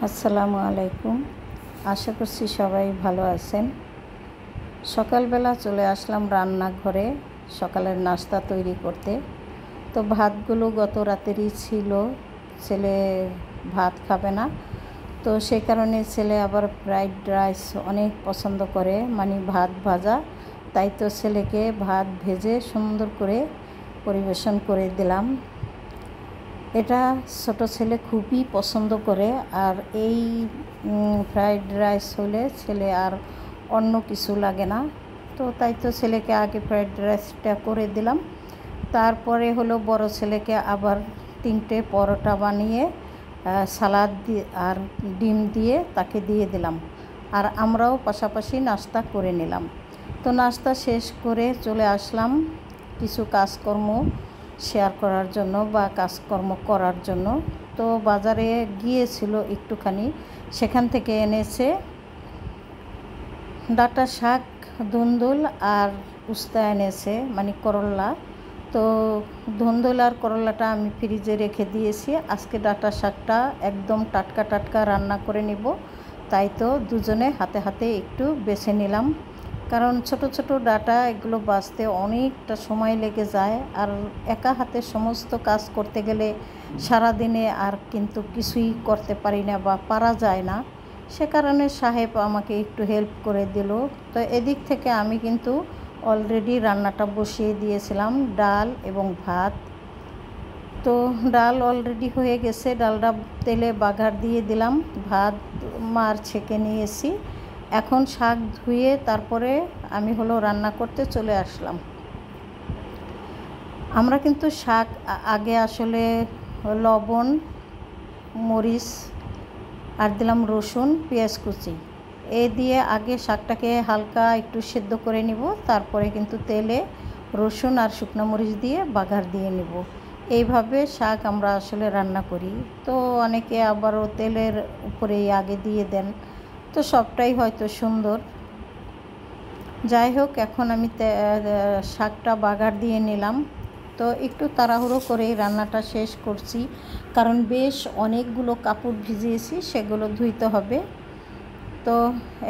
আসসালামু আলাইকুম। আশা করছি সবাই ভালো আছেন। সকালবেলা চলে আসলাম রান্নাঘরে সকালের নাস্তা তৈরি করতে। তো ভাতগুলো গত রাতেরই ছিল, ছেলে ভাত খাবে না, তো সেই কারণে ছেলে আবার ফ্রাইড রাইস অনেক পছন্দ করে, মানে ভাত ভাজা। তাই তো ছেলেকে ভাত ভেজে সুন্দর করে পরিবেশন করে দিলাম। এটা ছোট ছেলে খুবই পছন্দ করে, আর এই ফ্রাইড রাইস হলে ছেলে আর অন্য কিছু লাগে না। তো তাই তো ছেলেকে আগে ফ্রাইড রাইসটা করে দিলাম। তারপরে হলো বড় ছেলেকে আবার 3টে পরোটা বানিয়ে সালাদ দিয়ে আর ডিম দিয়ে তাকে দিয়ে দিলাম, আর আমরাও পাশাপাশি নাস্তা করে নিলাম। তো নাস্তা শেষ করে চলে আসলাম কিছু কাজকর্ম শেয়ার করার জন্য বা কাজকর্ম করার জন্য। তো বাজারে গিয়েছিল একটুখানি, সেখান থেকে এনেছে ডাঁটা শাক, ধুন্দুল আর উস্তা এনেছে, মানে করল্লা। তো ধুন্দুল আর করল্লাটা আমি ফ্রিজে রেখে দিয়েছি, আজকে ডাঁটা শাকটা একদম টাটকা টাটকা রান্না করে নিব। তাই তো দুজনে হাতে হাতে একটু বেছে নিলাম, কারণ ছোট ছোট ডাঁটা এগুলো বাছতে অনেকটা সময় লেগে যায়, আর একা হাতে সমস্ত কাজ করতে গেলে সারাদিনে আর কিন্তু কিছুই করতে পারি না বা পারা যায় না। সে কারণে সাহেব আমাকে একটু হেল্প করে দিল। তো এদিক থেকে আমি কিন্তু অলরেডি রান্নাটা বসিয়ে দিয়েছিলাম, ডাল এবং ভাত। তো ডাল অলরেডি হয়ে গেছে, ডালটা তেলে বাগার দিয়ে দিলাম, ভাত মার ছেঁকে নিয়েছি। এখন শাক ধুয়ে তারপরে আমি রান্না করতে চলে আসলাম। আমরা কিন্তু শাক আগে আসলে লবণ, মরিচ আর দিলাম রসুন, পেঁয়াজ কুচি, এ দিয়ে আগে শাকটাকে হালকা একটু সেদ্ধ করে নিব, তারপরে কিন্তু তেলে রসুন আর শুকনো মরিচ দিয়ে বাগার দিয়ে নিব। এইভাবে শাক আমরা আসলে রান্না করি। তো অনেকে আবারও তেলের উপরেই আগে দিয়ে দেন, তো সবটাই হয়তো সুন্দর। যাই হোক, এখন আমি শাকটা বাগার দিয়ে নিলাম। তো একটু তাড়াহুড়ো করেই রান্নাটা শেষ করছি, কারণ বেশ অনেকগুলো কাপড় ভিজিয়েছি, সেগুলো ধুইতে হবে। তো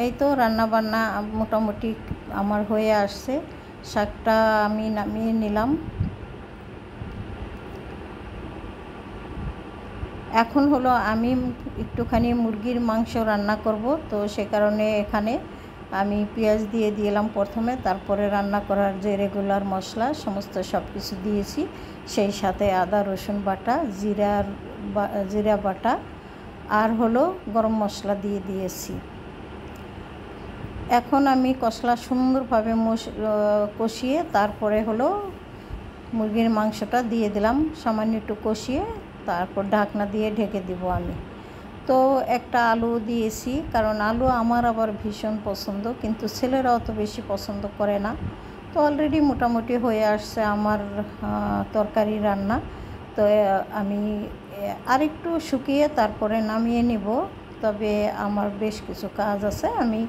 এই তো রান্নাবান্না মোটামুটি আমার হয়ে আসছে, শাকটা আমি নামিয়ে নিলাম। এখন আমি একটুখানি মুরগির মাংস রান্না করব। তো সে কারণে এখানে আমি পেঁয়াজ দিয়ে দিলাম প্রথমে, তারপরে রান্না করার যে রেগুলার মশলা সমস্ত সব কিছু দিয়েছি, সেই সাথে আদা রসুন বাটা, জিরা বাটা আর গরম মশলা দিয়ে দিয়েছি। এখন আমি কষলা সুন্দরভাবে কষিয়ে তারপরে মুরগির মাংসটা দিয়ে দিলাম, সামান্য একটু কষিয়ে তারপর ঢাকনা দিয়ে ঢেকে দিব আমি। তো একটা আলু দিয়েছি, কারণ আলু আমার আবার ভীষণ পছন্দ, কিন্তু ছেলেরা অত বেশি পছন্দ করে না। তো অলরেডি মোটামুটি হয়ে আসছে আমার তরকারি রান্না। তো আমি আরেকটু শুকিয়ে তারপরে নামিয়ে নিব, তবে আমার বেশ কিছু কাজ আছে। আমি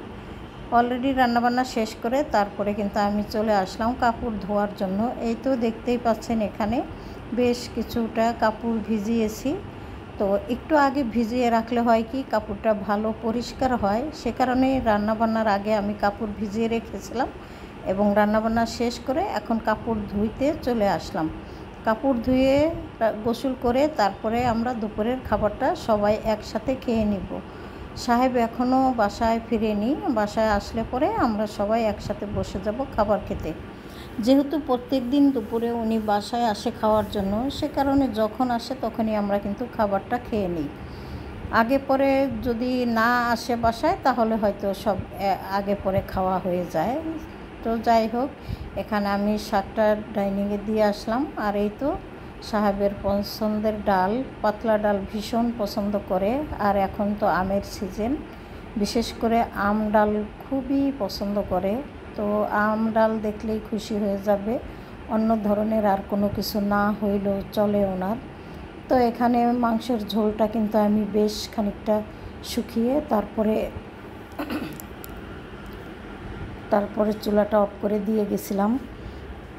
অলরেডি রান্নাবান্না শেষ করে তারপরে কিন্তু আমি চলে আসলাম কাপড় ধোয়ার জন্য। এই তো দেখতেই পাচ্ছেন এখানে বেশ কিছুটা কাপড় ভিজিয়েছি। তো একটু আগে ভিজিয়ে রাখলে হয় কি, কাপড়টা ভালো পরিষ্কার হয়, সে কারণে রান্নাবান্নার আগে আমি কাপড় ভিজিয়ে রেখেছিলাম এবং রান্নাবান্না শেষ করে এখন কাপড় ধুইতে চলে আসলাম। কাপড় ধুয়ে গোসল করে তারপরে আমরা দুপুরের খাবারটা সবাই একসাথে খেয়ে নিব। সাহেব এখনও বাসায় ফিরেনি, বাসায় আসলে পরে আমরা সবাই একসাথে বসে যাব খাবার খেতে। যেহেতু প্রত্যেক দিন দুপুরে উনি বাসায় আসে খাওয়ার জন্য, সে কারণে যখন আসে তখনই আমরা কিন্তু খাবারটা খেয়ে নিই। আগে পরে যদি না আসে বাসায়, তাহলে হয়তো সব আগে পরে খাওয়া হয়ে যায়। তো যাই হোক, এখানে আমি শাকটা ডাইনিংয়ে দিয়ে আসলাম। আর এই তো সাহেবের পছন্দের ডাল, পাতলা ডাল ভীষণ পছন্দ করে, আর এখন তো আমের সিজন, বিশেষ করে আম ডাল খুবই পছন্দ করে। তো আম ডাল দেখলেই খুশি হয়ে যাবে, অন্য ধরনের আর কোনো কিছু না হইলেও চলে ওনার। তো এখানে মাংসের ঝোলটা কিন্তু আমি বেশ খানিকটা শুকিয়ে তারপরে চুলাটা অফ করে দিয়ে গেছিলাম।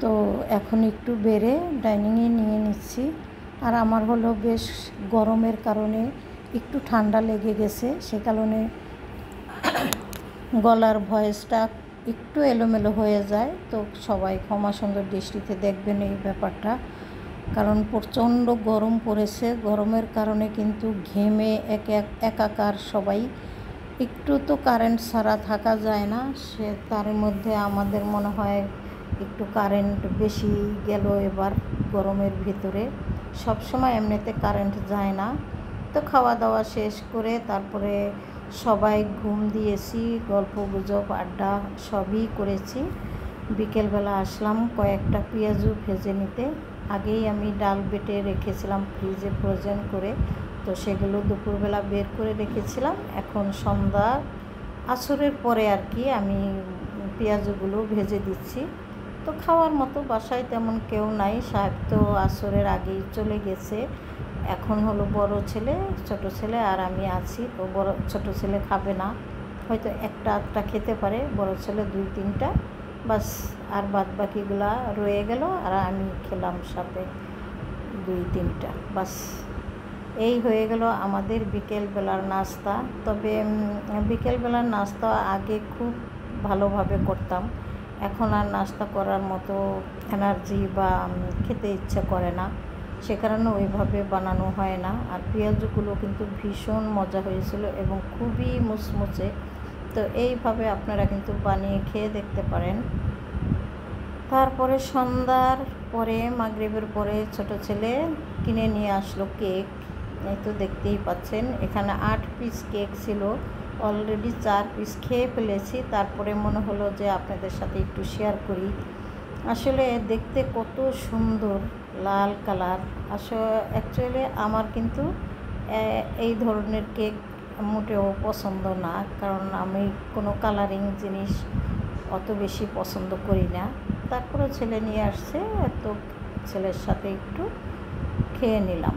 তো এখন একটু বেড়ে ডাইনিংয়ে নিয়ে নিচ্ছি। আর আমার বেশ গরমের কারণে একটু ঠান্ডা লেগে গেছে, সে কারণে গলার ভয়েসটা একটু এলোমেলো হয়ে যায়। তো সবাই ক্ষমা সুন্দর দৃষ্টিতে দেখবেন এই ব্যাপারটা, কারণ প্রচণ্ড গরম পড়েছে। গরমের কারণে কিন্তু ঘেমে একাকার সবাই। একটু তো কারেন্ট ছাড়া থাকা যায় না, সে তার মধ্যে আমাদের মনে হয় একটু কারেন্ট বেশি গেল এবার গরমের ভিতরে। সব সময় এমনিতে কারেন্ট যায় না। তো খাওয়া দাওয়া শেষ করে তারপরে সবাই ঘুম দিয়েছি, গল্প গুজব আড্ডা সবই করেছি। বিকেলবেলা আসলাম কয়েকটা পেঁয়াজু ভেজে নিতে। আগেই আমি ডাল বেটে রেখেছিলাম ফ্রিজে ফ্রোজেন করে, তো সেগুলো দুপুরবেলা বের করে রেখেছিলাম। এখন সন্ধ্যা আসরের পরে আর কি আমি পেঁয়াজগুলো ভেজে দিচ্ছি। তো খাওয়ার মতো বাসায় তেমন কেউ নাই, সাহেব তো আসরের আগেই চলে গেছে। এখন হলো বড় ছেলে, ছোট ছেলে আর আমি আছি। তো ছোট ছেলে খাবে না, হয়তো একটা আধটা খেতে পারে, বড় ছেলে 2-3টা, বাস। আর বাদ বাকিগুলা রয়ে গেল আর আমি খেলাম সাথে 2-3টা, বাস। এই হয়ে গেল আমাদের বিকেলবেলার নাস্তা। তবে বিকেলবেলার নাস্তা আগে খুব ভালোভাবে করতাম, এখন আর নাস্তা করার মতো এনার্জি বা খেতে ইচ্ছে করে না, সে কারণে ওইভাবে বানানো হয় না। আর পেঁয়াজগুলো কিন্তু ভীষণ মজা হয়েছিল এবং খুবই মুচমুচে। তো এইভাবে আপনারা কিন্তু বানিয়ে খেয়ে দেখতে পারেন। তারপরে সন্ধ্যার পরে মাগরিবের পরে ছোট ছেলে কিনে নিয়ে আসলো কেক। এই তো দেখতেই পাচ্ছেন, এখানে 8 পিস কেক ছিল, অলরেডি 4 পিস খেয়ে ফেলেছি। তারপরে মনে হলো যে আপনাদের সাথে একটু শেয়ার করি। আসলে দেখতে কত সুন্দর লাল কালার। অ্যাকচুয়ালি আমার কিন্তু এই ধরনের কেক মোটেও পছন্দ না, কারণ আমি কোনো কালারিং জিনিস অত বেশি পছন্দ করি না। তারপরে ছেলে নিয়ে আসছে, তো ছেলের সাথে একটু খেয়ে নিলাম।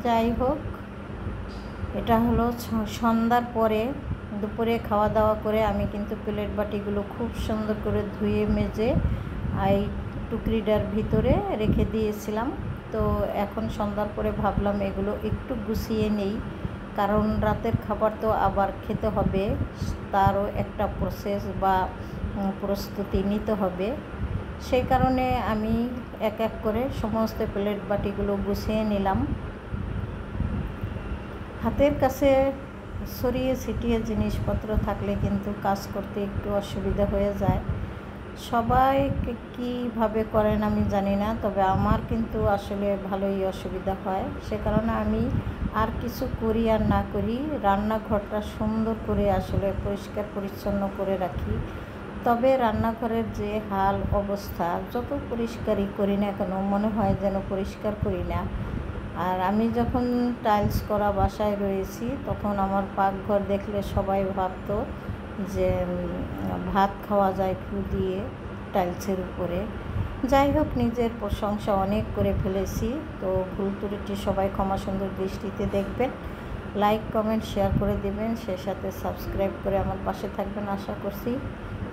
যাই হোক, এটা হলো সন্ধ্যার পরে। দুপুরে খাওয়া দাওয়া করে আমি কিন্তু প্লেট বাটিগুলো খুব সুন্দর করে ধুয়ে মেজে এই টুকরিটার ভিতরে রেখে দিয়েছিলাম। তো এখন সন্ধ্যার পরে ভাবলাম এগুলো একটু গুছিয়ে নেই, কারণ রাতের খাবার তো আবার খেতে হবে, তারও একটা প্রসেস বা প্রস্তুতি নিতে হবে। সেই কারণে আমি এক এক করে সমস্ত প্লেট বাটিগুলো গুছিয়ে নিলাম। হাতের কাছে ছড়িয়ে ছিটিয়ে জিনিসপত্র থাকলে কিন্তু কাজ করতে একটু অসুবিধা হয়ে যায়। সবাই কীভাবে করেন আমি জানি না, তবে আমার কিন্তু আসলে ভালোই অসুবিধা হয়। সে কারণে আমি আর কিছু করি আর না করি, রান্নাঘরটা সুন্দর করে আসলে পরিষ্কার পরিচ্ছন্ন করে রাখি। তবে রান্নাঘরের যে হাল অবস্থা, যত পরিষ্কারই করি না কেন মনে হয় যেন পরিষ্কার করি না। আর আমি যখন টাইলস করা বাসায় রয়েছি, তখন আমার পাকঘর দেখলে সবাই ভাবতো যে ভাত খাওয়া যায় ফু দিয়ে টাইলসের উপরে। যাই হোক, নিজের প্রশংসা অনেক করে ফেলেছি। তো ভুল ত্রুটি সবাই ক্ষমা সুন্দর দৃষ্টিতে দেখবেন। লাইক কমেন্ট শেয়ার করে দেবেন, সে সাথে সাবস্ক্রাইব করে আমার পাশে থাকবেন আশা করছি।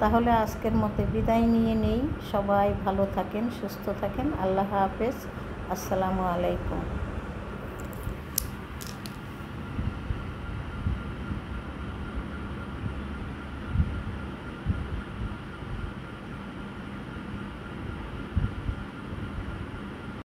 তাহলে আজকের মতো বিদায় নিয়ে নেই। সবাই ভালো থাকেন, সুস্থ থাকেন। আল্লাহ হাফেজ, আসসালামু আলাইকুম।